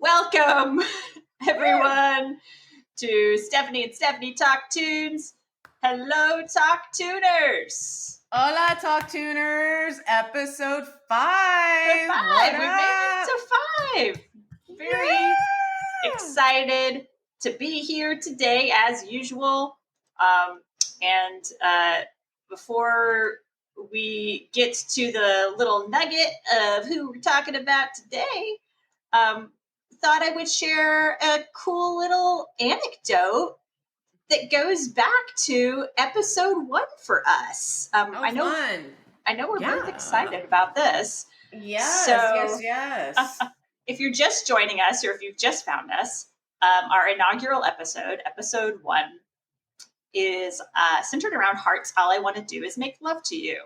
Welcome, everyone, to Stephanie and Stephanie Talk Tunes. Hello, Talk Tuners. Hola, Talk Tuners, episode 5. We made it to 5. Very excited to be here today, as usual. Before we get to the little nugget of who we're talking about today, thought I would share a cool little anecdote that goes back to episode 1 for us. I know we're both excited about this. Yes. If you're just joining us or if you've just found us, our inaugural episode 1, is centered around Hearts. All I Want to Do Is Make Love to You.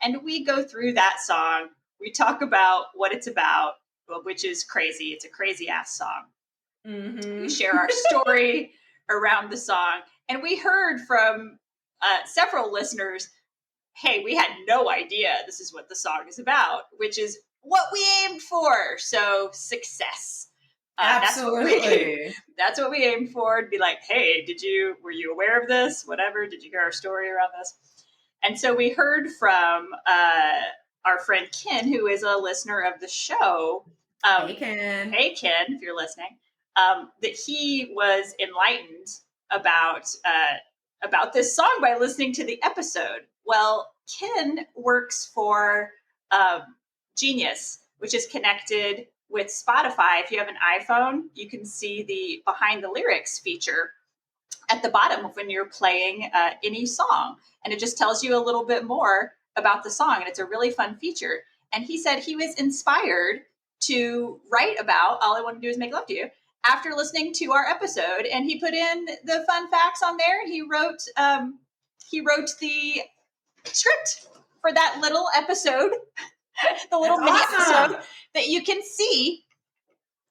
And we go through that song. We talk about what it's about, which is crazy. It's a crazy ass song. Mm-hmm. We share our story around the song. And we heard from several listeners, hey, we had no idea this is what the song is about, which is what we aimed for. So success. Absolutely. That's what we aimed for. To be like, hey, were you aware of this? Whatever. Did you hear our story around this? And so we heard from our friend Ken, who is a listener of the show. Hey, Ken, if you're listening, that he was enlightened about this song by listening to the episode. Well, Ken works for Genius, which is connected with Spotify. If you have an iPhone, you can see the behind the lyrics feature at the bottom of when you're playing any song. And it just tells you a little bit more about the song. And it's a really fun feature. And he said he was inspired to write about All I Want to Do Is Make Love to You after listening to our episode. And he put in the fun facts on there. He wrote the script for that little episode, the little mini episode that you can see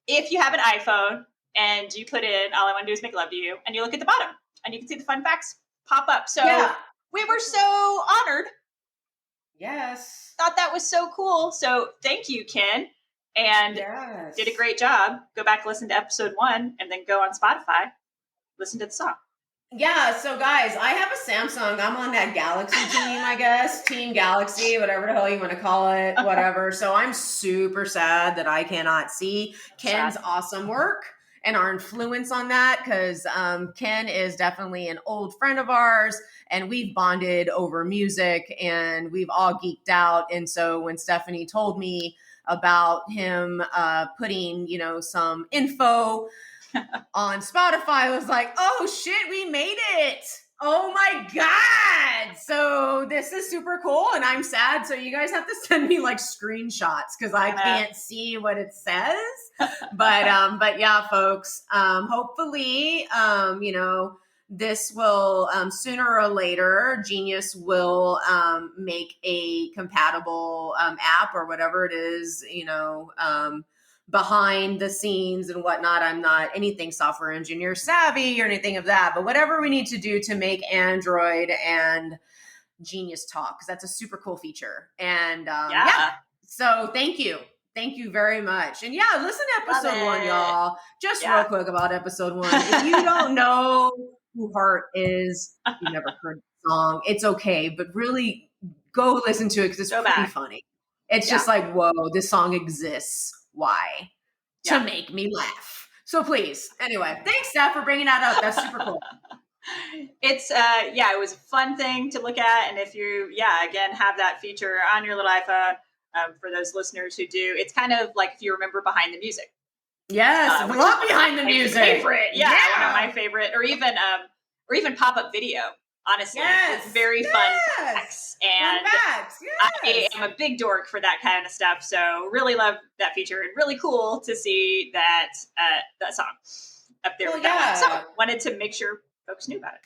if you have an iPhone and you put in All I Want to Do Is Make Love to You and you look at the bottom and you can see the fun facts pop up. So we were so honored. Yes. Thought that was so cool. So thank you, Ken. And did a great job. Go back, listen to episode 1 and then go on Spotify, listen to the song. Yeah, so guys, I have a Samsung. I'm on that Galaxy team, I guess. Team Galaxy, whatever the hell you want to call it, whatever. So I'm super sad that I cannot see Ken's awesome work and our influence on that, because Ken is definitely an old friend of ours, and we've bonded over music, and we've all geeked out. And so when Stephanie told me about him putting, some info on Spotify, I was like, oh shit, we made it. Oh my God. So this is super cool. And I'm sad. So you guys have to send me like screenshots because I can't see what it says. But yeah, folks, hopefully, this will, sooner or later, Genius will make a compatible app or whatever it is, behind the scenes and whatnot. I'm not anything software engineer savvy or anything of that, but whatever we need to do to make Android and Genius talk, because that's a super cool feature. And so thank you very much. And listen to episode 1, y'all. Just real quick about episode 1. If you don't know who Heart is, you've never heard the song, it's okay, but really go listen to it because it's pretty funny. It's just like, whoa, this song exists. Why? To make me laugh. So please, anyway, thanks, Steph, for bringing that up. That's super cool. It's it was a fun thing to look at. And if you again have that feature on your little iPhone, for those listeners who do, it's kind of like if you remember Behind the Music. Yes, I love Behind the Music. One of my favorite, or even pop-up video. Honestly, it's very fun facts. And I am a big dork for that kind of stuff. So really love that feature, and really cool to see that song up there. So wanted to make sure folks knew about it.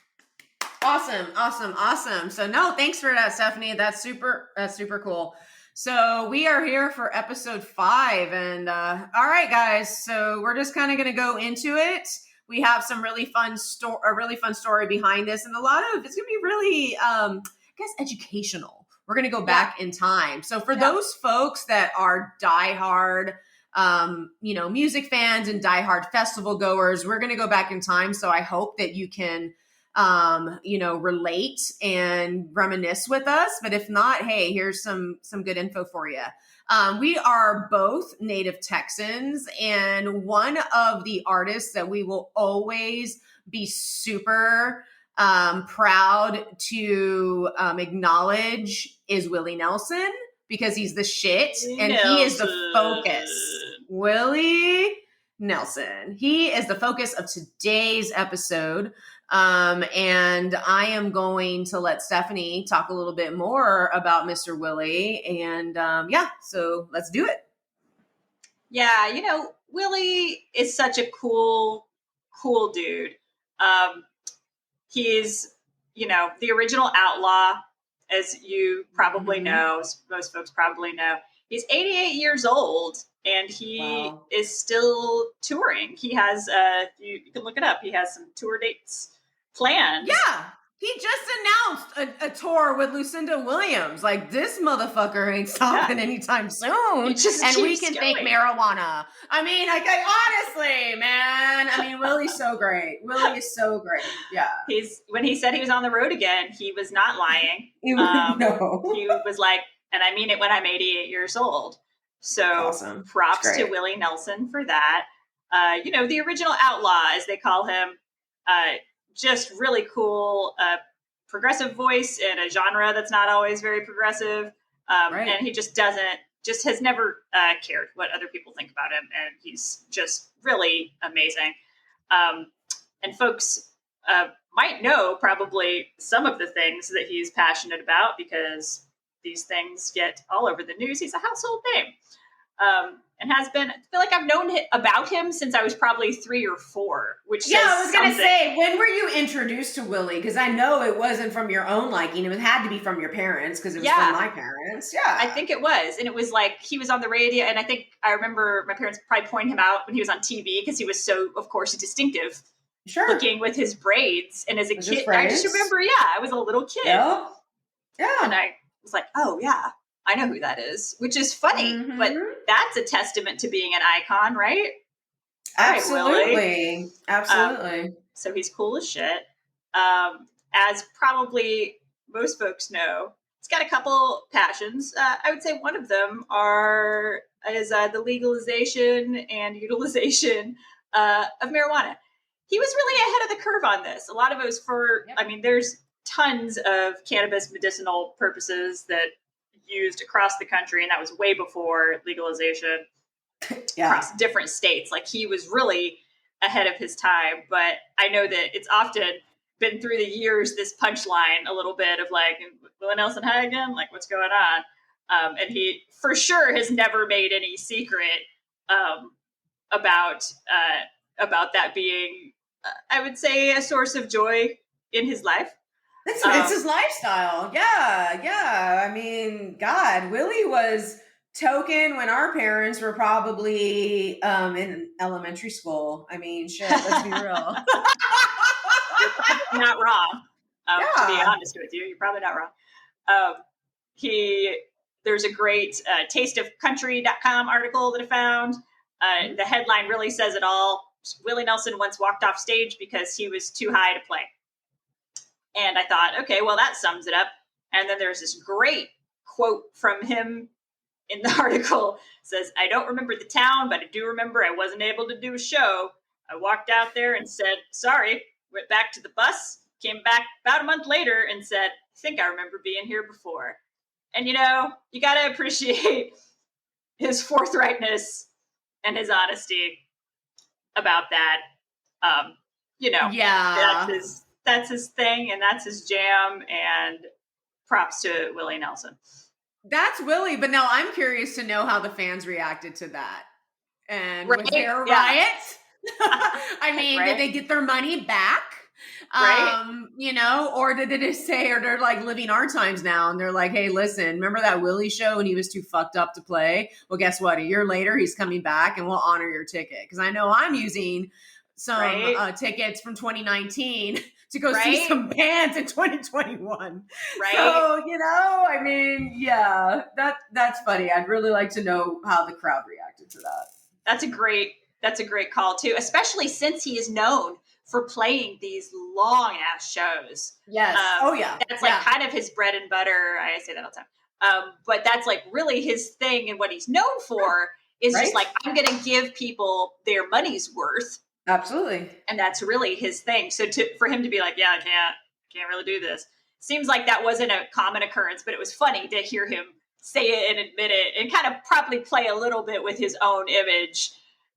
Awesome. So no, thanks for that, Stephanie. That's super cool. So we are here for episode 5, and all right, guys. So we're just kind of going to go into it. We have some really fun story behind this, and it's going to be really, educational. We're going to go back in time. So for those folks that are diehard music fans and diehard festival goers, we're going to go back in time. So I hope that you can, relate and reminisce with us. But if not, hey, here's some good info for you. We are both native Texans, and one of the artists that we will always be super proud to acknowledge is Willie Nelson, because he's the shit and he is the focus. Willie Nelson. He is the focus of today's episode. And I am going to let Stephanie talk a little bit more about Mr. Willie. And so let's do it. Yeah, Willie is such a cool dude. He's, the original outlaw, as you probably know, most folks probably know. He's 88 years old, and he is still touring. He has, you can look it up, he has some tour dates planned. Yeah, he just announced a tour with Lucinda Williams. Like, this motherfucker ain't stopping anytime soon. And we can thank marijuana. I mean, honestly, man. Willie's so great. Willie is so great. Yeah. When he said he was on the road again, he was not lying. No. He was like, and I mean it when I'm 88 years old. So awesome. Props to Willie Nelson for that. The original outlaw, as they call him, just really cool, progressive voice in a genre that's not always very progressive. And he just has never cared what other people think about him. And he's just really amazing. And folks might know probably some of the things that he's passionate about, because these things get all over the news. He's a household name. And has been, I feel like I've known about him since I was probably 3 or 4, which I was going to say, when were you introduced to Willie? Because I know it wasn't from your own liking. It had to be from your parents, because it was from my parents. Yeah. I think it was. And it was like, he was on the radio, and I remember my parents probably pointing him out when he was on TV, because he was so, of course, distinctive looking with his braids. And as a kid, I just remember, I was a little kid. Yeah. And I was like, oh, yeah. I know who that is, which is funny, but that's a testament to being an icon, right? Absolutely. Absolutely. So he's cool as shit. As probably most folks know, he's got a couple passions. I would say one of them is the legalization and utilization of marijuana. He was really ahead of the curve on this. A lot of it was there's tons of cannabis medicinal purposes that used across the country, and that was way before legalization across different states. Like, he was really ahead of his time. But I know that it's often been through the years this punchline a little bit of like, Willie Nelson high again? Like, what's going on? And he for sure has never made any secret about that being, I would say, a source of joy in his life. It's his lifestyle. Yeah. I mean, God, Willie was token when our parents were probably in elementary school. I mean, shit, let's be real. You're not wrong. To be honest with you, you're probably not wrong. There's a great tasteofcountry.com article that I found. The headline really says it all. Willie Nelson once walked off stage because he was too high to play. And I thought, okay, well, that sums it up. And then there's this great quote from him in the article. It says, I don't remember the town, but I do remember I wasn't able to do a show. I walked out there and said, sorry, went back to the bus, came back about a month later and said, I think I remember being here before. And, you got to appreciate his forthrightness and his honesty about that. That's his thing, and that's his jam, and props to Willie Nelson. That's Willie, but now I'm curious to know how the fans reacted to that. And was there a riot? I mean, did they get their money back? Or did they just say, or they're like living our times now, and they're like, hey, listen, remember that Willie show when he was too fucked up to play? Well, guess what? A year later, he's coming back, and we'll honor your ticket. Because I know I'm using some tickets from 2019 to go see some bands in 2021. Right. So, that's funny. I'd really like to know how the crowd reacted to that. That's a great call too, especially since he is known for playing these long ass shows. Yes. That's like kind of his bread and butter. I say that all the time. But that's like really his thing, and what he's known for is just like, I'm going to give people their money's worth. Absolutely. And that's really his thing. So for him to be like, yeah, I can't really do this. Seems like that wasn't a common occurrence, but it was funny to hear him say it and admit it and kind of probably play a little bit with his own image,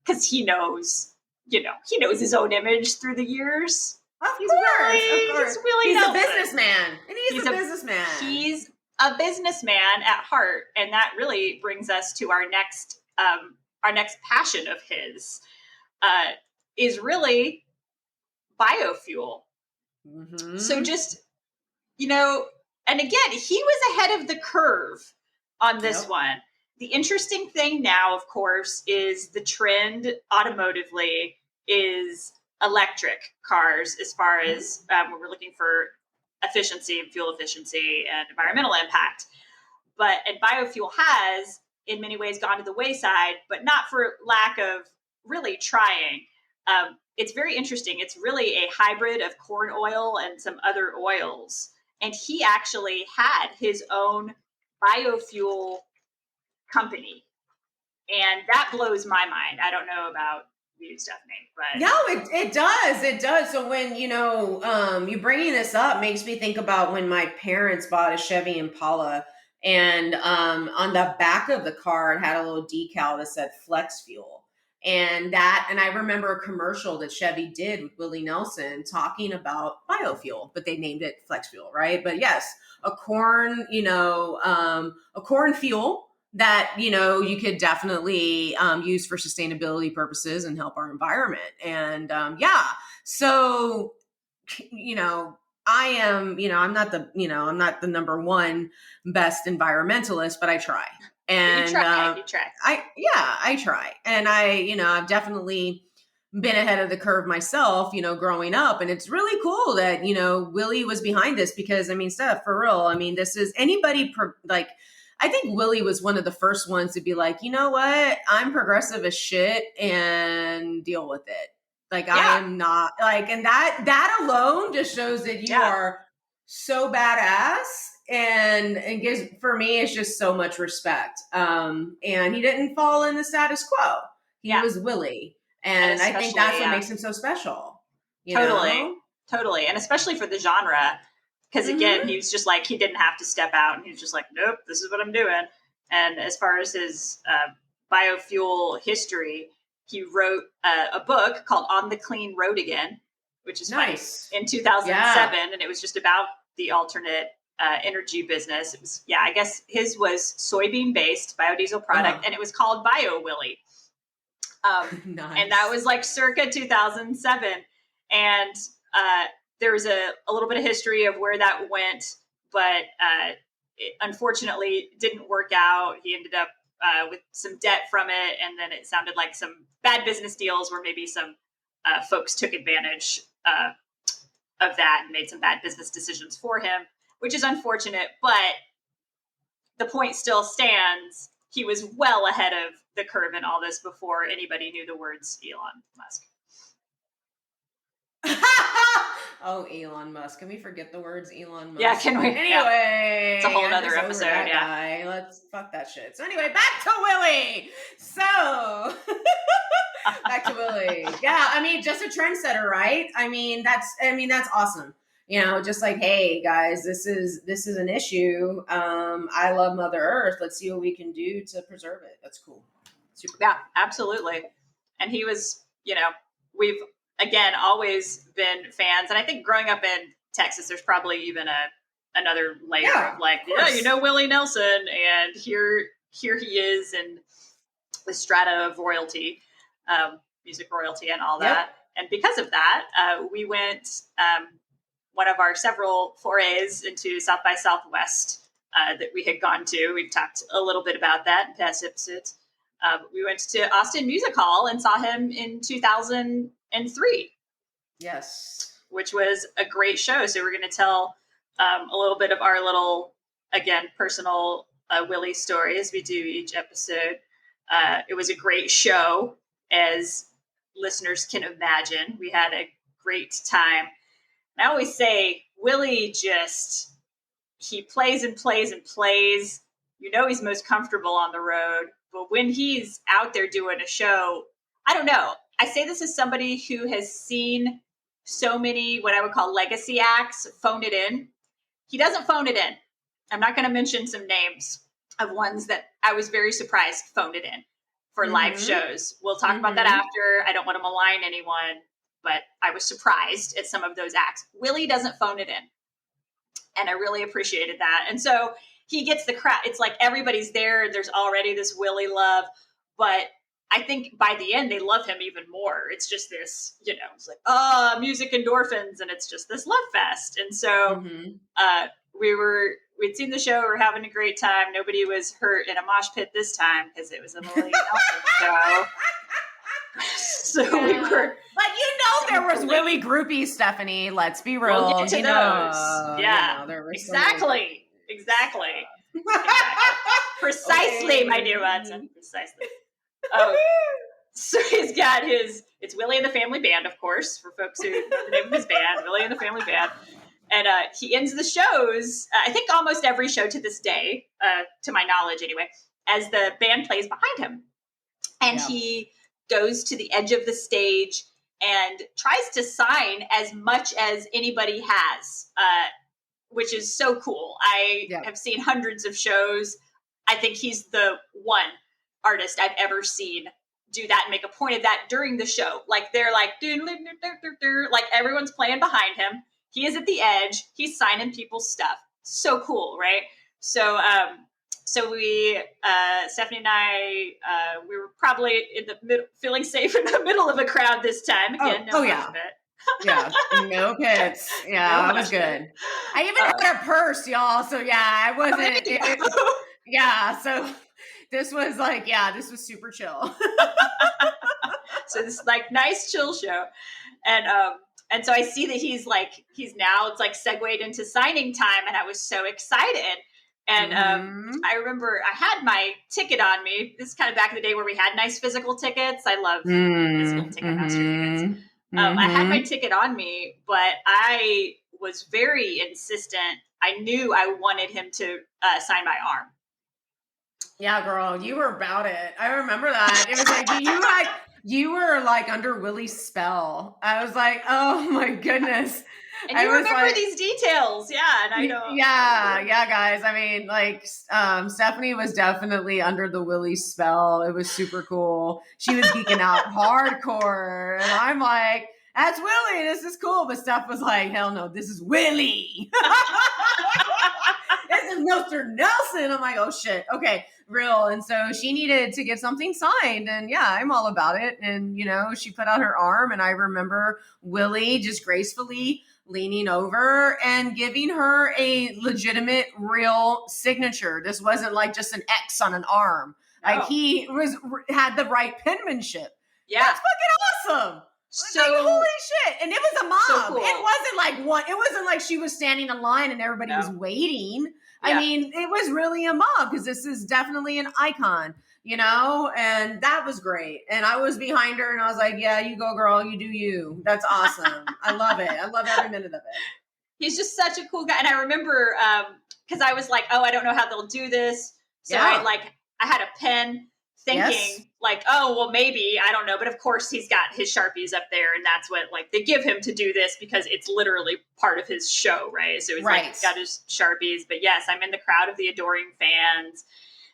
because he knows his own image through the years. Of course. He's Nelson. A businessman. And he's a businessman. He's a businessman at heart. And that really brings us to our next passion of his, is really biofuel. Mm-hmm. So just, and again, he was ahead of the curve on this one. The interesting thing now, of course, is the trend automotively is electric cars, as far as when we're looking for efficiency and fuel efficiency and environmental impact. And biofuel has in many ways gone to the wayside, but not for lack of really trying. It's very interesting. It's really a hybrid of corn oil and some other oils. And he actually had his own biofuel company. And that blows my mind. I don't know about you, Stephanie, but no, it does. It does. So when, you bringing this up makes me think about when my parents bought a Chevy Impala, and on the back of the car, it had a little decal that said Flex Fuel. And I remember a commercial that Chevy did with Willie Nelson talking about biofuel, but they named it Flex Fuel, right? But yes, a corn fuel that, you could definitely use for sustainability purposes and help our environment. And so, I am, I'm not the number one best environmentalist, but I try. And you try. I try. And I've definitely been ahead of the curve myself, growing up. And it's really cool that, Willie was behind this, because Steph, for real, this is anybody I think Willie was one of the first ones to be like, you know what? I'm progressive as shit and deal with it. I am not and that alone just shows that you are so badass, and gives, for me, it's just so much respect. And he didn't fall in the status quo. He was Willie. And I think that's what makes him so special. Totally. And especially for the genre, because again, he was just like, he didn't have to step out, and he was just like, nope, this is what I'm doing. And as far as his biofuel history, he wrote a book called On the Clean Road Again, which is nice, in 2007. And it was just about the alternate energy business. It was, I guess his was soybean based biodiesel product, and it was called Bio Willie. Nice. And that was like circa 2007. And there was a little bit of history of where that went, but it unfortunately didn't work out. He ended up with some debt from it, and then it sounded like some bad business deals where maybe some folks took advantage of that and made some bad business decisions for him, which is unfortunate, but the point still stands. He was well ahead of the curve in all this before anybody knew the words Elon Musk. Oh, Elon Musk. Can we forget the words Elon Musk? Yeah, can we? Anyway. It's a whole other episode, guy. Let's fuck that shit. So anyway, back to Willie. So back to Willie. Yeah, just a trendsetter, right? That's awesome. Just like, hey guys, this is an issue. I love Mother Earth. Let's see what we can do to preserve it. That's cool. Super. Yeah, absolutely. And he was, we've again always been fans, and I think growing up in Texas, there's probably even another layer of like, Willie Nelson, and here he is in the strata of royalty, music royalty, and all that. And because of that, we went. One of our several forays into South by Southwest that we had gone to. We've talked a little bit about that in past episodes. We went to Austin Music Hall and saw him in 2003. Yes. Which was a great show. So we're going to tell a little bit of our little, again, personal Willie story as we do each episode. It was a great show, as listeners can imagine. We had a great time. And I always say, Willie he plays and plays and plays. You know, he's most comfortable on the road. But when he's out there doing a show, I don't know. I say this as somebody who has seen so many, what I would call legacy acts, phone it in. He doesn't phone it in. I'm not going to mention some names of ones that I was very surprised phoned it in for live shows. We'll talk about that after. I don't want to malign anyone, but I was surprised at some of those acts. Willie doesn't phone it in. And I really appreciated that. And so he gets the crowd. It's like everybody's there. There's already this Willie love. But I think by the end, they love him even more. It's just this, it's like, music endorphins. And it's just this love fest. And so we'd seen the show. We were having a great time. Nobody was hurt in a mosh pit this time because it was a Willie Nelson show. So we were, but there was Willie groupies, Stephanie. Let's be real. We'll get to those. Exactly. Precisely, my dear Watson. Precisely. So he's got it's Willie and the Family Band, of course, for folks who know the name of his band, Willie and the Family Band. And he ends the shows, I think almost every show to this day, to my knowledge anyway, as the band plays behind him. And he goes to the edge of the stage and tries to sign as much as anybody has, which is so cool. I have seen hundreds of shows. I think he's the one artist I've ever seen do that and make a point of that during the show. Like they're like, like everyone's playing behind him. He is at the edge. He's signing people's stuff. So cool, right? So, we, Stephanie and I, we were probably in the middle, feeling safe in the middle of a crowd this time. Again, no no pits. Yeah, that was good. I even had a purse, y'all. So I wasn't. So this was this was super chill. So this like nice chill show, and so I see that he's now it's like segued into signing time, and I was so excited. And I remember I had my ticket on me. This is kind of back in the day where we had nice physical tickets. I love physical Ticketmaster tickets. I had my ticket on me, but I was very insistent. I knew I wanted him to sign my arm. Yeah, girl, you were about it. I remember that. It was like you were like under Willie's spell. I was like, oh my goodness. And you remember these details. Yeah. And I know. Yeah, guys. I mean, Stephanie was definitely under the Willie spell. It was super cool. She was geeking out hardcore. And I'm like, that's Willie. This is cool. But Steph was like, hell no, this is Willie. This is Mr. Nelson. I'm like, oh shit. Okay, real. And so she needed to get something signed. And I'm all about it. And, she put out her arm. And I remember Willie just gracefully leaning over and giving her a legitimate, real signature. This wasn't like just an X on an arm. No. Like he had the right penmanship. Yeah. That's fucking awesome. So holy shit. And it was a mob. So cool. It wasn't like she was standing in line and everybody was waiting. Yeah. I mean, it was really a mob because this is definitely an icon, and that was great. And I was behind her and I was like, yeah, you go girl, you do you. That's awesome. I love it. I love every minute of it. He's just such a cool guy. And I remember, cause I was like, oh, I don't know how they'll do this. So I had a pen thinking oh, well, maybe, I don't know. But of course he's got his Sharpies up there and that's what they give him to do this because it's literally part of his show. Right. So he's got his Sharpies, but yes, I'm in the crowd of the adoring fans.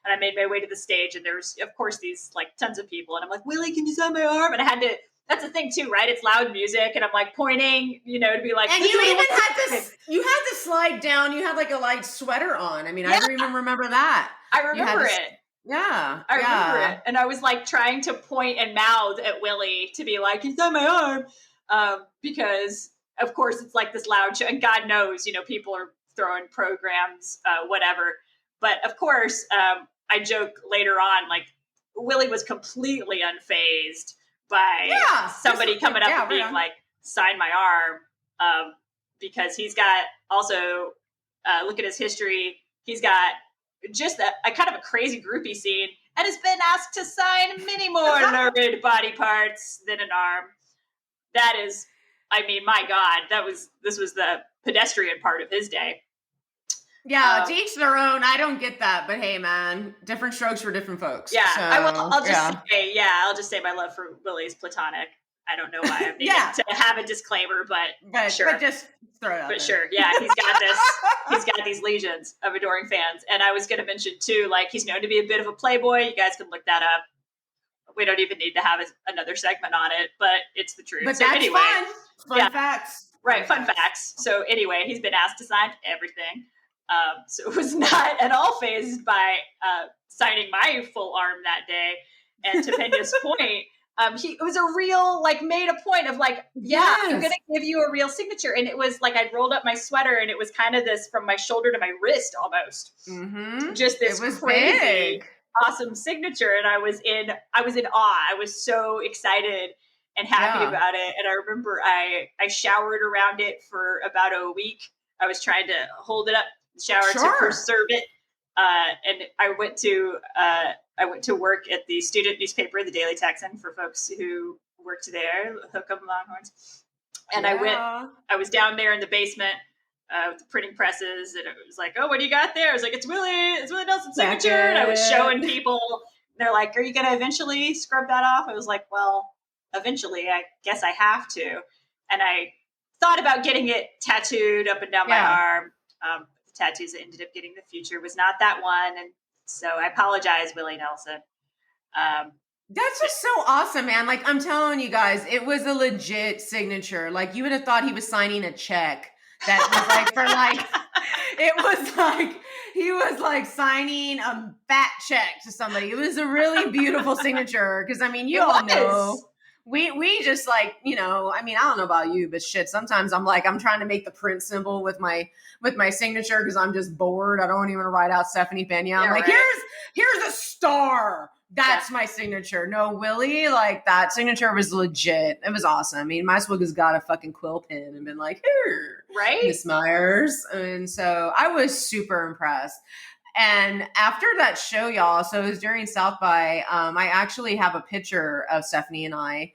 And I made my way to the stage and there's, of course, these tons of people. And I'm like, Willie, can you sign my arm? And I had to, that's the thing too, right? It's loud music. And I'm pointing, to be like. And you even had to slide down. You had a light sweater on. I mean, I don't even remember that. I remember it. Yeah. I remember it. And I was trying to point and mouth at Willie to be like, can you sign my arm? Because of course it's this loud show and God knows, people are throwing programs, whatever. But of course, I joke later on, Willie was completely unfazed by somebody coming up and being sign my arm. Because he's got look at his history. He's got just a kind of a crazy groupie scene. and has been asked to sign many more lurid body parts than an arm. That is, I mean, my God, this was the pedestrian part of his day. Yeah, to each their own. I don't get that, but hey, man, different strokes for different folks. Yeah, so, I'll just say my love for Willie is platonic. I don't know why I needed to have a disclaimer, but sure. But just throw it out there. Sure, yeah, he's got this. He's got these legions of adoring fans. And I was going to mention, too, like, he's known to be a bit of a playboy. You guys can look that up. We don't even need to have another segment on it, but it's the truth. But so that's anyway, fun facts. Right, fun facts. So anyway, he's been asked to sign everything. So it was not at all fazed by signing my full arm that day. And to Penya's point, it was a real, like, made a point of like, I'm going to give you a real signature. And it was like, I'd rolled up my sweater and it was kind of this from my shoulder to my wrist almost. Mm-hmm. Just this crazy, big, awesome signature. And I was in awe. I was so excited and happy about it. And I remember I showered around it for about a week. I was trying to hold it up, shower to preserve it. And I went to work at the student newspaper, the Daily Texan, for folks who worked there, Hook 'em Longhorns. And I was down there in the basement with the printing presses, and it was like, oh, what do you got there? I was like, it's Willie Nelson's signature. And I was showing people, and they're like, are you going to eventually scrub that off? I was like, well, eventually, I guess I have to. And I thought about getting it tattooed up and down my arm. The tattoos that ended up getting the future was not that one. And so I apologize, Willie Nelson. That's just so awesome, man. Like, I'm telling you guys, it was a legit signature. Like, you would have thought he was signing a check that was like for like, it was like, he was like signing a fat check to somebody. It was a really beautiful signature. Cause I mean, you all know, we just like, you know, I mean, I don't know about you, but shit, sometimes I'm like, I'm trying to make the print symbol with my signature because I'm just bored. I don't even write out Stephanie Pena. I'm like, here's a star. That's my signature. No, Willie, like, that signature was legit. It was awesome. I mean, might as well just got a fucking quill pen and been like, here, Miss Myers. And so I was super impressed. And after that show, y'all, so it was during South by, I actually have a picture of Stephanie and I.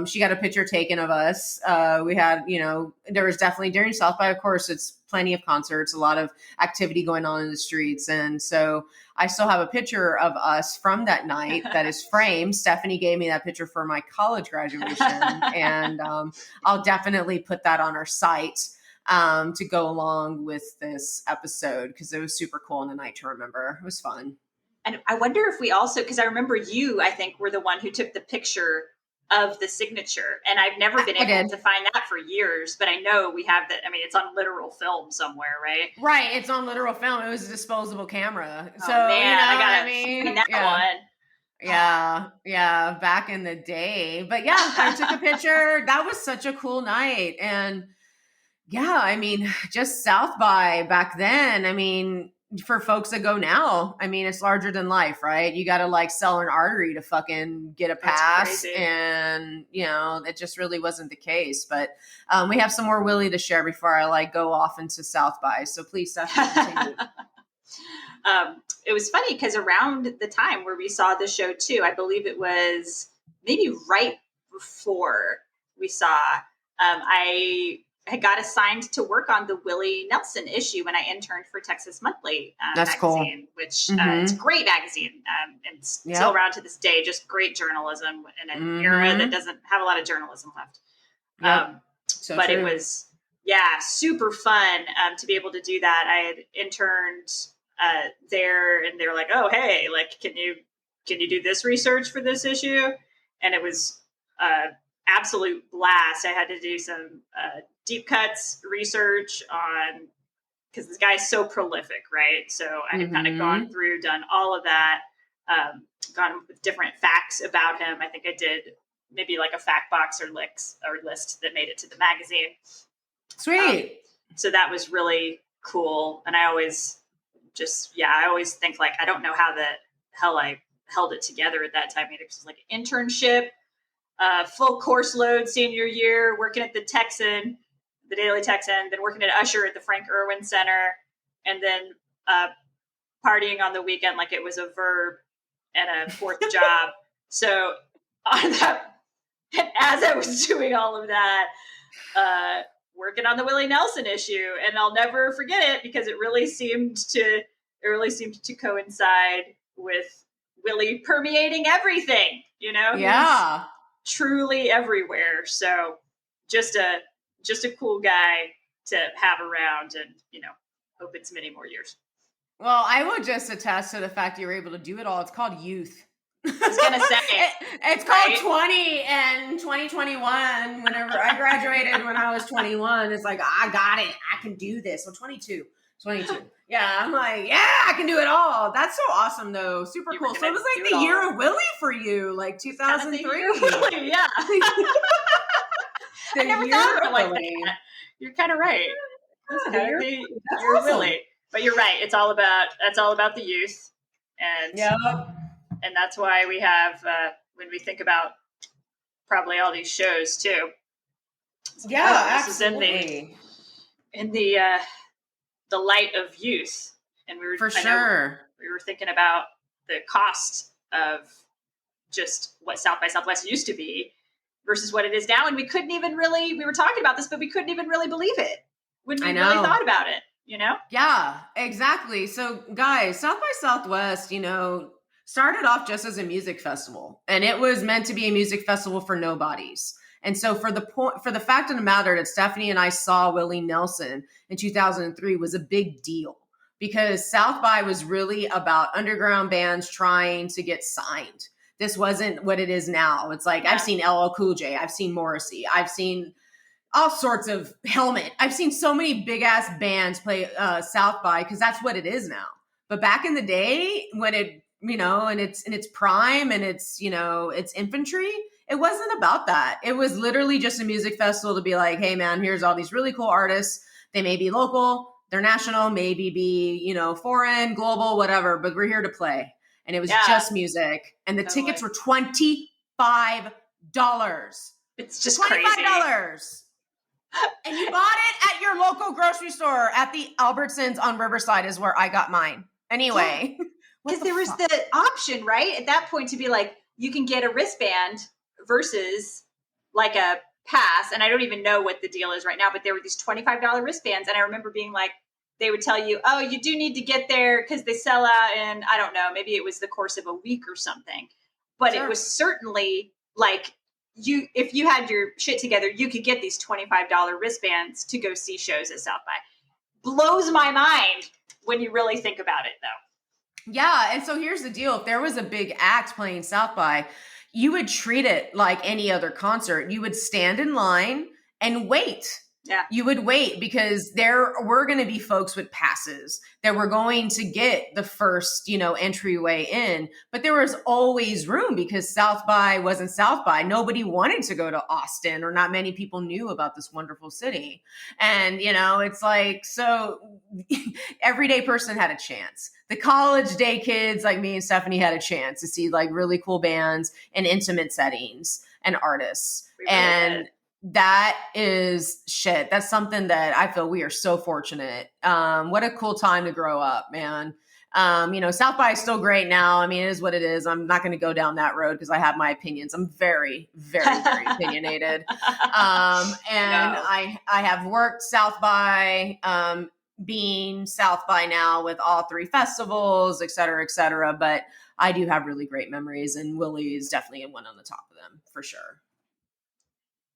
She got a picture taken of us. We had, you know, there was definitely during South by, of course, it's plenty of concerts, a lot of activity going on in the streets. And so I still have a picture of us from that night that is framed. Stephanie gave me that picture for my college graduation. And I'll definitely put that on our site to go along with this episode because it was super cool and a night to remember. It was fun. And I wonder if we also, because I remember you, I think, were the one who took the picture of the signature. And I've never been able to find that for years, but I know we have that. I mean, it's on literal film somewhere, right? Right. It's on literal film. It was a disposable camera. Oh, so, man, you know, I mean, that one. Yeah. Back in the day. But yeah, I took a picture. That was such a cool night. And yeah, I mean, just South by back then, I mean, for folks that go now, I mean, it's larger than life, right? You got to like sell an artery to fucking get a pass. And, you know, it just really wasn't the case. But we have some more Willie to share before I like go off into South by. So please, continue. It was funny because around the time where we saw the show too, I believe it was maybe right before we saw, I had got assigned to work on the Willie Nelson issue when I interned for Texas Monthly That's magazine, cool. Which it's a great magazine. And still around to this day, just great journalism in an era that doesn't have a lot of journalism left. But true. It was, super fun to be able to do that. I had interned there and they were like, oh, hey, like, can you do this research for this issue? And it was absolute blast. I had to do some deep cuts research on, because this guy's so prolific, right? So I had kind of gone through, done all of that, gone with different facts about him. I think I did maybe like a fact box or list that made it to the magazine. Sweet. So that was really cool. And I always think like, I don't know how the hell I held it together at that time. It was like an internship, full course load senior year, working at the Texan, the Daily Texan, then working at Usher at the Frank Irwin Center, and then partying on the weekend like it was a verb. and a fourth job. So on that, as I was doing all of that, working on the Willie Nelson issue, and I'll never forget it because it really seemed to coincide with Willie permeating everything. Yeah. He's truly everywhere. So just a cool guy to have around, and hope it's many more years. Well, I would just attest to the fact you were able to do it all. It's called youth. I was gonna say it's called 20 and 2021. Whenever I graduated when I was 21, it's like, I got it. I can do this. So 22. Yeah, I'm like, yeah, I can do it all. That's so awesome, though. Super cool. So it was like the year of Willie for you, like 2003. Willie, yeah. I never thought of it like that. You're kind of right. Yeah, you're awesome. Willie, but you're right. That's all about the youth, and and that's why we have when we think about probably all these shows too. Absolutely. In the light of youth, and we were thinking about the cost of just what South by Southwest used to be versus what it is now, and we were talking about this, but we couldn't even really believe it when we really thought about it. Yeah, exactly. So guys, South by Southwest, started off just as a music festival, and it was meant to be a music festival for nobodies. And so for the fact of the matter that Stephanie and I saw Willie Nelson in 2003 was a big deal, because South by was really about underground bands trying to get signed. This wasn't what it is now. It's like, I've seen LL Cool J, I've seen Morrissey, I've seen all sorts of Helmet. I've seen so many big ass bands play South by, because that's what it is now. But back in the day, when it, and it's in its prime and it's, it's infantry, it wasn't about that. It was literally just a music festival to be like, hey man, here's all these really cool artists. They may be local, they're national, maybe be, foreign, global, whatever, but we're here to play. And it was just music. And the tickets were $25. It's just $25. crazy. And you bought it at your local grocery store at the Albertsons on Riverside is where I got mine. Anyway. Because there was the option, right? At that point to be like, you can get a wristband versus like a pass. And I don't even know what the deal is right now, but there were these $25 wristbands. And I remember being like, they would tell you, oh, you do need to get there because they sell out in, I don't know, maybe it was the course of a week or something. But It was certainly like, if you had your shit together, you could get these $25 wristbands to go see shows at South by. Blows my mind when you really think about it, though. Yeah, and so here's the deal. If there was a big act playing South by, you would treat it like any other concert. You would stand in line and wait. Yeah. You would wait, because there were going to be folks with passes that were going to get the first, entryway in. But there was always room, because South by wasn't South by. Nobody wanted to go to Austin, or not many people knew about this wonderful city. And, it's like, so everyday person had a chance. The college day kids like me and Stephanie had a chance to see like really cool bands in intimate settings and artists. That is shit. That's something that I feel we are so fortunate. What a cool time to grow up, man. South by is still great now. I mean, it is what it is. I'm not going to go down that road because I have my opinions. I'm very, very, very opinionated. I have worked South by, being South by now with all three festivals, et cetera, but I do have really great memories, and Willie is definitely one on the top of them for sure.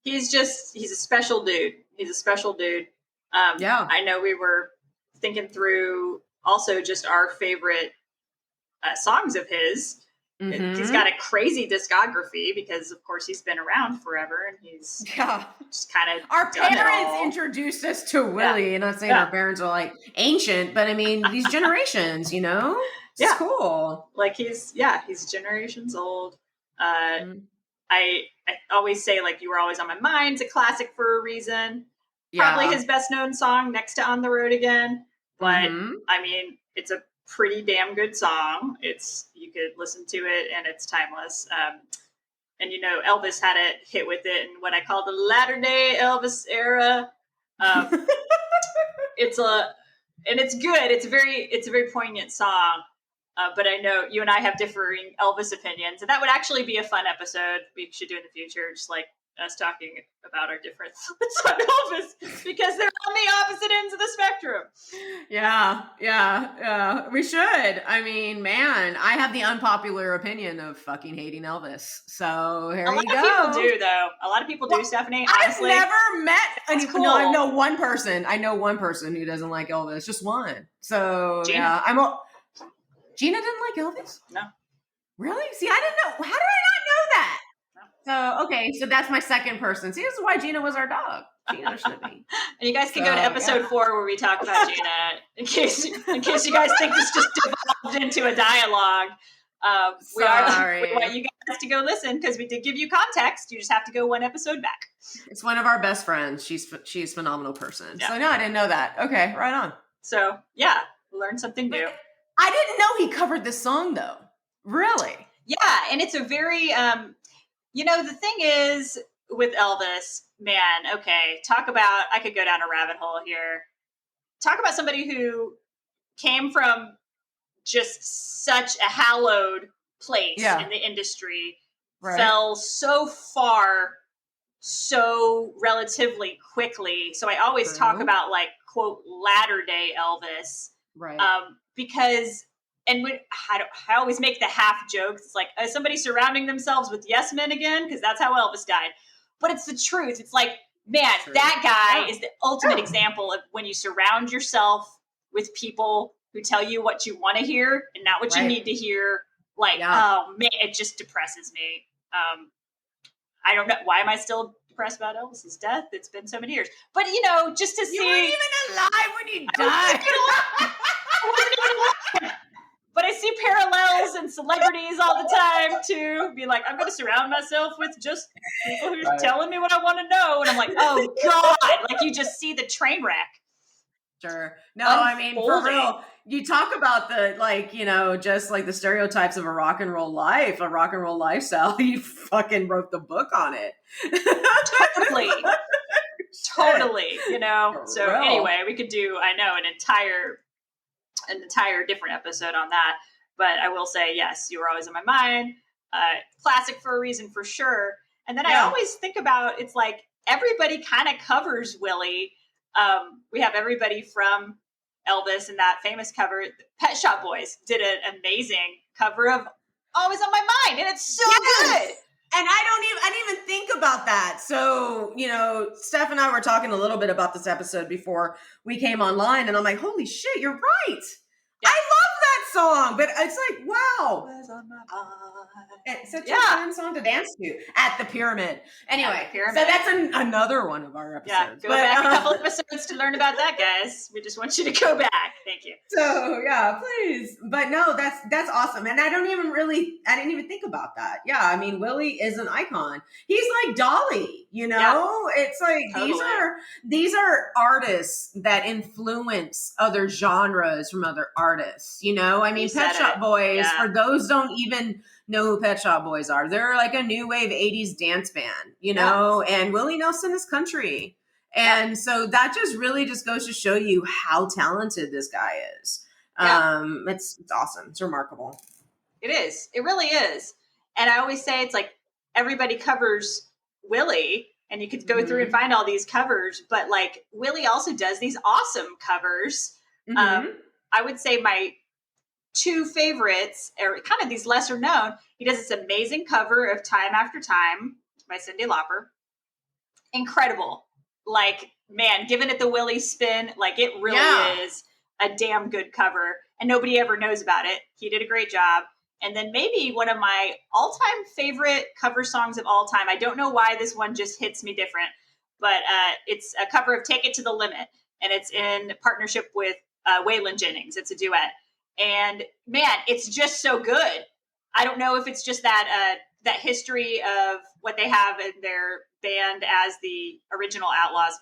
He's a special dude. I know we were thinking through also just our favorite songs of his. Mm-hmm. He's got a crazy discography because, of course, he's been around forever, and he's just kind of our parents introduced us to Willie. And not saying our parents are like ancient, but I mean these generations, it's cool. Like he's generations old. I always say, like, You Were Always on My Mind. It's a classic for a reason. Probably his best known song next to On the Road Again. But I mean, it's a pretty damn good song. You could listen to it and it's timeless. And Elvis had a hit with it in what I call the latter day Elvis era. It's good. It's a very poignant song. But I know you and I have differing Elvis opinions, and that would actually be a fun episode we should do in the future, just like us talking about our different thoughts on Elvis, because they're on the opposite ends of the spectrum. Yeah. We should. I mean, man, I have the unpopular opinion of fucking hating Elvis. So here you go. A lot of people do, though. A lot of people do, Stephanie. Honestly, I've never met anyone. Cool. No, I know one person. I know one person who doesn't like Elvis. Just one. So Gina. yeah, Gina didn't like Elvis? No. Really? See, I didn't know. How did I not know that? So, okay, so that's my second person. See, this is why Gina was our dog. She understood me. And you guys can go to episode 4 where we talk about Gina, in case you guys think this just devolved into a dialogue. We want you guys to go listen, because we did give you context. You just have to go one episode back. It's one of our best friends. She's a phenomenal person. Yeah. So no, I didn't know that. Okay, right on. So yeah, learn something new. I didn't know he covered this song though. Really? Yeah, and it's a very, the thing is with Elvis, man, okay, I could go down a rabbit hole here. Talk about somebody who came from just such a hallowed place in the industry, fell so far, so relatively quickly. So I always talk about, like, quote, latter day Elvis. Right. Because, and when I always make the half jokes. It's like, is somebody surrounding themselves with yes men again? Because that's how Elvis died. But it's the truth. It's like, man, that guy is the ultimate example of when you surround yourself with people who tell you what you want to hear and not what you need to hear. Like, oh man, it just depresses me. I don't know. Why am I still depressed about Elvis's death? It's been so many years. But, just to see. You weren't even alive when he died. I wasn't even alive. But I see parallels and celebrities all the time to be like, I'm going to surround myself with just people who are telling me what I want to know. And I'm like, oh God, like you just see the train wreck. Sure. No, I mean, for real, you talk about the, like, just like the stereotypes of a rock and roll life, a rock and roll lifestyle. You fucking wrote the book on it. Totally. So anyway, we could do, I know, an entire different episode on that. But I will say, yes, you were always in my mind. Classic for a reason, for sure. And then I always think about, it's like everybody kind of covers Willie. We have everybody from Elvis and that famous cover. Pet Shop Boys did an amazing cover of Always on My Mind, and it's so good. And I didn't even think about that. So, Steph and I were talking a little bit about this episode before we came online, and I'm like, holy shit, you're right. Yeah. I love that song, but it's like, wow. It's such a fun song to dance to at the Pyramid. Anyway, so that's another one of our episodes. Yeah, go back a couple episodes to learn about that, guys. We just want you to go back. Thank you. So yeah, please. But no, that's awesome. And I didn't even think about that. Yeah, I mean, Willie is an icon. He's like Dolly, It's like these are artists that influence other genres from other artists, I mean, Pet Shop Boys, for those don't even know who Pet Shop Boys are. They're like a new wave 80s dance band, and Willie Nelson is country. And so that just really just goes to show you how talented this guy is. It's awesome. It's remarkable. It is. It really is. And I always say it's like everybody covers Willie, and you could go through and find all these covers, but like Willie also does these awesome covers. I would say my two favorites are kind of these lesser known. He does this amazing cover of Time After Time by Cyndi Lauper. Incredible. Like, man, giving it the Willie spin, like it really is a damn good cover, and nobody ever knows about it. He did a great job. And then maybe one of my all-time favorite cover songs of all time. I don't know why this one just hits me different, but it's a cover of Take It to the Limit, and it's in partnership with Waylon Jennings. It's a duet. And man, it's just so good. I don't know if it's just that history of what they have in their band as the original Outlaws,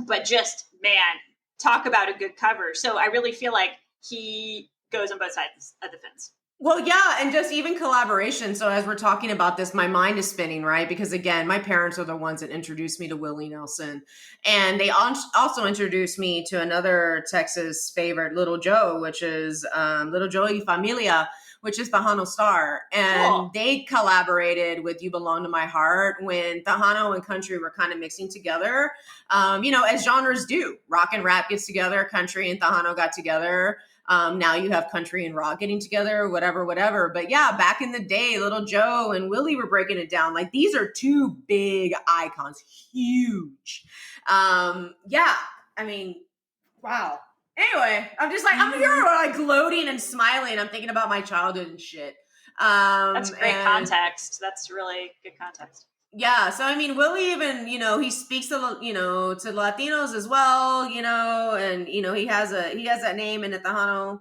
but just, man, talk about a good cover. So I really feel like he goes on both sides of the fence. Well, yeah, and just even collaboration. So as we're talking about this, my mind is spinning, right? Because again, my parents are the ones that introduced me to Willie Nelson, and they also introduced me to another Texas favorite, Little Joe, which is Little Joe y Familia, which is Tejano Star, and Cool. they collaborated with "You Belong to My Heart" when Tejano and country were kind of mixing together, as genres do. Rock and rap gets together, country and Tejano got together. Now you have country and rock getting together, whatever. But yeah, back in the day, Little Joe and Willie were breaking it down. Like, these are two big icons, huge. Yeah, I mean, wow. Anyway, I'm just like, I'm here like gloating and smiling. I'm thinking about my childhood and shit. That's great context. That's really good context. Yeah, so I mean, Willie even, he speaks to to Latinos as well, and he has that name in the Tejano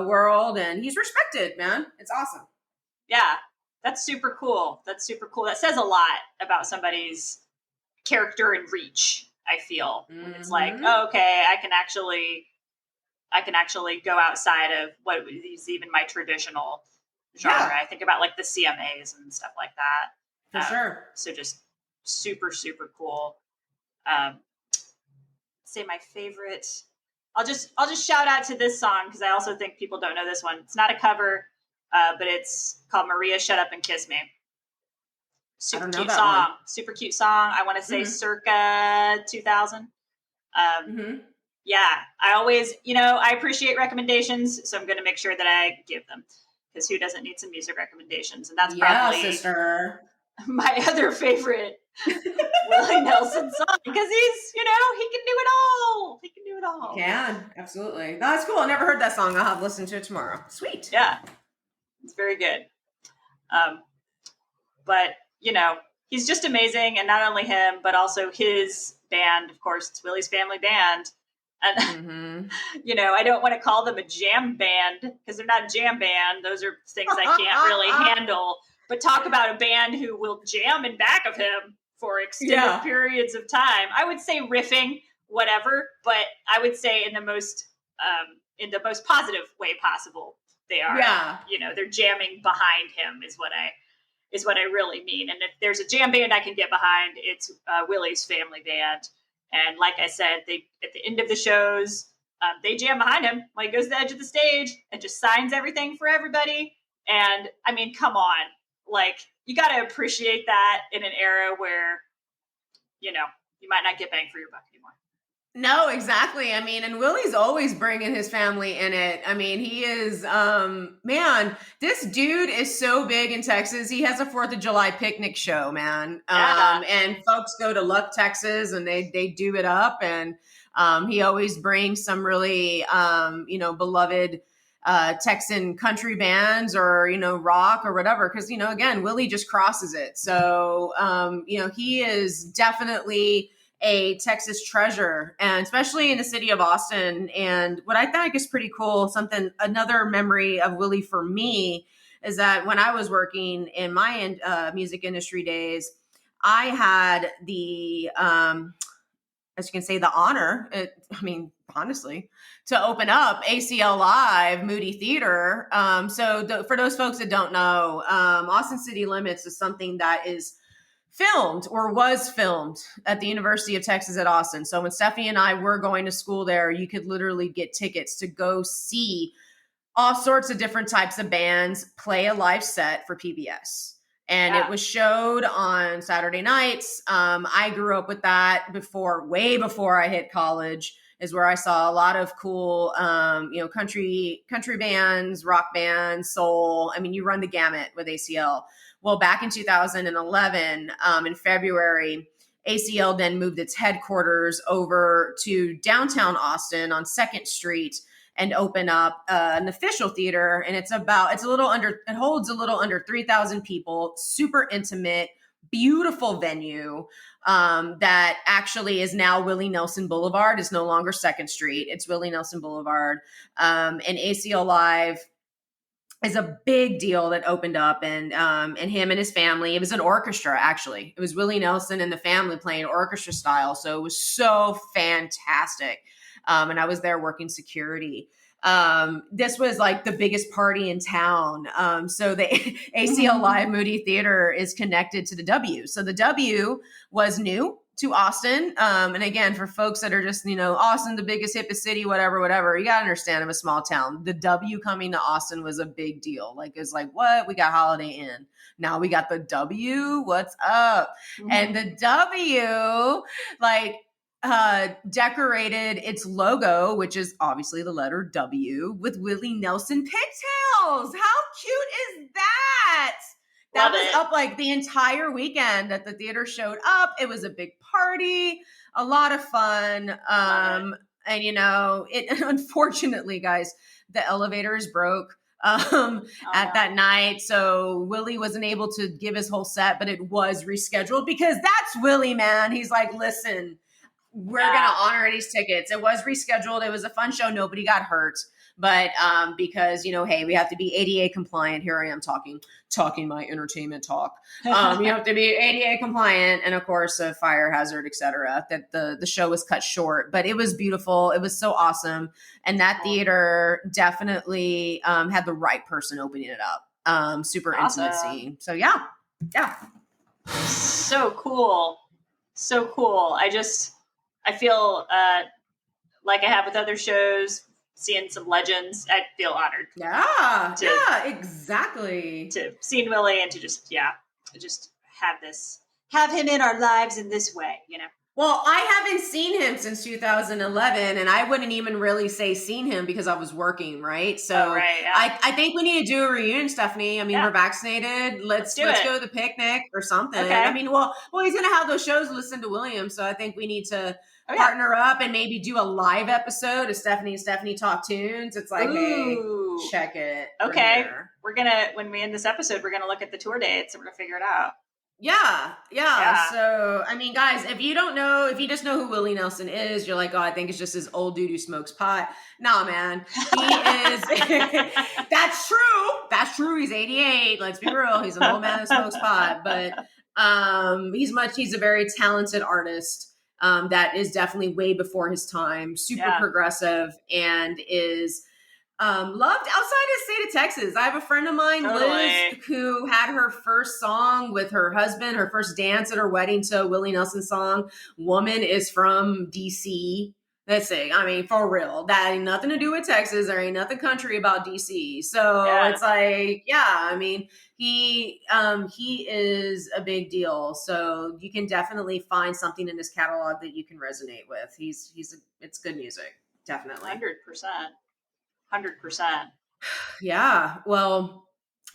world, and he's respected, man. It's awesome. Yeah, that's super cool. That says a lot about somebody's character and reach. I feel it's like, oh, okay, I can actually go outside of what is even my traditional genre. Yeah. I think about like the CMAs and stuff like that. For sure. So just super, super cool. Say my favorite. I'll just shout out to this song because I also think people don't know this one. It's not a cover, but it's called Maria Shut Up and Kiss Me. Super cute song. Super cute song. I want to say circa 2000. Yeah, I always, I appreciate recommendations, so I'm going to make sure that I give them, because who doesn't need some music recommendations? And that's probably sister. My other favorite Willie Nelson song, because he's, he can do it all. He can do it all. He can, absolutely. No, that's cool. I never heard that song. I'll have to listen to it tomorrow. Sweet. Yeah, it's very good. But, he's just amazing. And not only him, but also his band. Of course, it's Willie's family band. And, I don't want to call them a jam band because they're not a jam band. Those are things I can't really handle. But talk about a band who will jam in back of him for extended periods of time. I would say riffing, whatever, but I would say in the most positive way possible. They are, they're jamming behind him is what I really mean. And if there's a jam band I can get behind, it's Willie's family band. And like I said, at the end of the shows, they jam behind him. Like, goes to the edge of the stage and just signs everything for everybody. And I mean, come on, like, you got to appreciate that in an era where, you might not get bang for your buck anymore. No, exactly. I mean, and Willie's always bringing his family in it. I mean, he is, man, this dude is so big in Texas. He has a 4th of July picnic show, man. And folks go to Luck, Texas, and they do it up. And he always brings some really, beloved Texan country bands or, rock or whatever. Cause, again, Willie just crosses it. So, he is definitely a Texas treasure, and especially in the city of Austin. And what I think is pretty cool, another memory of Willie for me, is that when I was working in my music industry days, I had the, as you can say, the honor, honestly, to open up ACL Live Moody Theater. For those folks that don't know, Austin City Limits is something that is filmed or was filmed at the University of Texas at Austin. So when Stephanie and I were going to school there, you could literally get tickets to go see all sorts of different types of bands play a live set for PBS. And it was showed on Saturday nights. I grew up with that way before I hit college, is where I saw a lot of cool, country bands, rock bands, soul. I mean, you run the gamut with ACL. Well, back in 2011, in February, ACL then moved its headquarters over to downtown Austin on 2nd Street and open up an official theater. And it holds a little under 3,000 people, super intimate, beautiful venue that actually is now Willie Nelson Boulevard. It's no longer 2nd Street. It's Willie Nelson Boulevard. And ACL Live is a big deal that opened up, and him and his family. It was an orchestra, actually. It was Willie Nelson and the family playing orchestra style. So it was so fantastic. And I was there working security. this was like the biggest party in town. So the ACL Live Moody Theater is connected to the W. So the W was new to Austin. And again, for folks that are just, Austin, the biggest, hippest city, whatever, you got to understand, I'm a small town. The W coming to Austin was a big deal. Like, it's like, what? We got Holiday Inn. Now we got the W. What's up? And the W, decorated its logo, which is obviously the letter W, with Willie Nelson pigtails. How cute is that? That was up like the entire weekend that the theater showed up. It was a big party, a lot of fun. And it unfortunately, guys, the elevators broke that night. So Willie wasn't able to give his whole set, but it was rescheduled because that's Willie, man. He's like, listen, we're going to honor these tickets. It was rescheduled. It was a fun show. Nobody got hurt. But because, hey, we have to be ADA compliant. Here I am talking my entertainment talk. You have to be ADA compliant. And of course, a fire hazard, et cetera, that the show was cut short. But it was beautiful. It was so awesome. And that theater definitely had the right person opening it up. Super intimacy. So, yeah. So cool. So cool. I feel like I have with other shows, seeing some legends. I feel honored. Yeah, exactly. To seeing Willie and to just have him in our lives in this way, Well, I haven't seen him since 2011, and I wouldn't even really say seen him because I was working, right? So I think we need to do a reunion, Stephanie. I mean, we're vaccinated. Let's go to the picnic or something. Okay. I mean, well, he's going to have those shows to listen to William, so I think we need to partner up and maybe do a live episode of Stephanie and Stephanie Talk Tunes. It's like, hey, check it. Okay. When we end this episode, we're going to look at the tour dates and we're going to figure it out. Yeah. So, I mean, guys, if you just know who Willie Nelson is, you're like, oh, I think it's just this old dude who smokes pot. Nah, man. He is. That's true. That's true. He's 88. Let's be real. He's an old man that smokes pot. But he's a very talented artist that is definitely way before his time, super progressive, and is loved outside the state of Texas. I have a friend of mine, Liz, who had her first song with her husband, her first dance at her wedding to a Willie Nelson song. Woman is from DC. Let's see. I mean, for real, that ain't nothing to do with Texas. There ain't nothing country about DC. So it's like, I mean, he is a big deal. So you can definitely find something in his catalog that you can resonate with. It's good music. Definitely. 100%. Yeah. Well,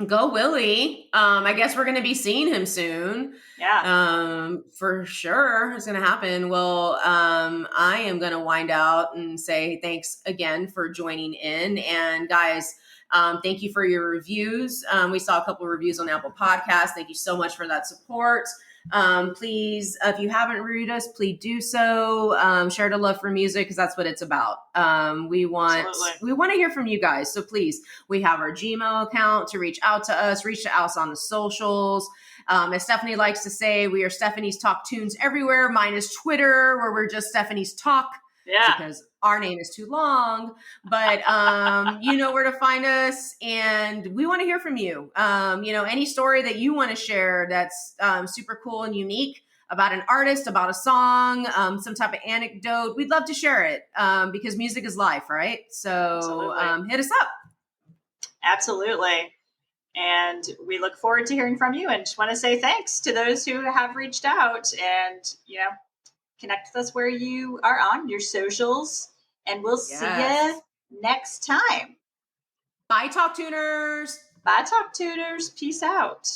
go Willie. I guess we're going to be seeing him soon. Yeah. For sure. It's going to happen. Well, I am going to wind out and say thanks again for joining in. And guys, thank you for your reviews. We saw a couple of reviews on Apple Podcasts. Thank you so much for that support. Please, if you haven't reviewed us, please do so. Share the love for music because that's what it's about. We want to hear from you guys. So please, we have our Gmail account to reach out to us, reach out to us on the socials. As Stephanie likes to say, we are Stephanie's Talk Tunes everywhere, minus Twitter, where we're just Stephanie's Talk. Yeah. Because our name is too long, but you know where to find us, and we want to hear from you. Any story that you want to share that's super cool and unique about an artist, about a song, some type of anecdote, we'd love to share it because music is life, right? So hit us up. Absolutely. And we look forward to hearing from you, and just want to say thanks to those who have reached out and, connect with us where you are on your socials, and we'll see you next time. Bye, Talk Tuners. Bye, Talk Tuners. Peace out.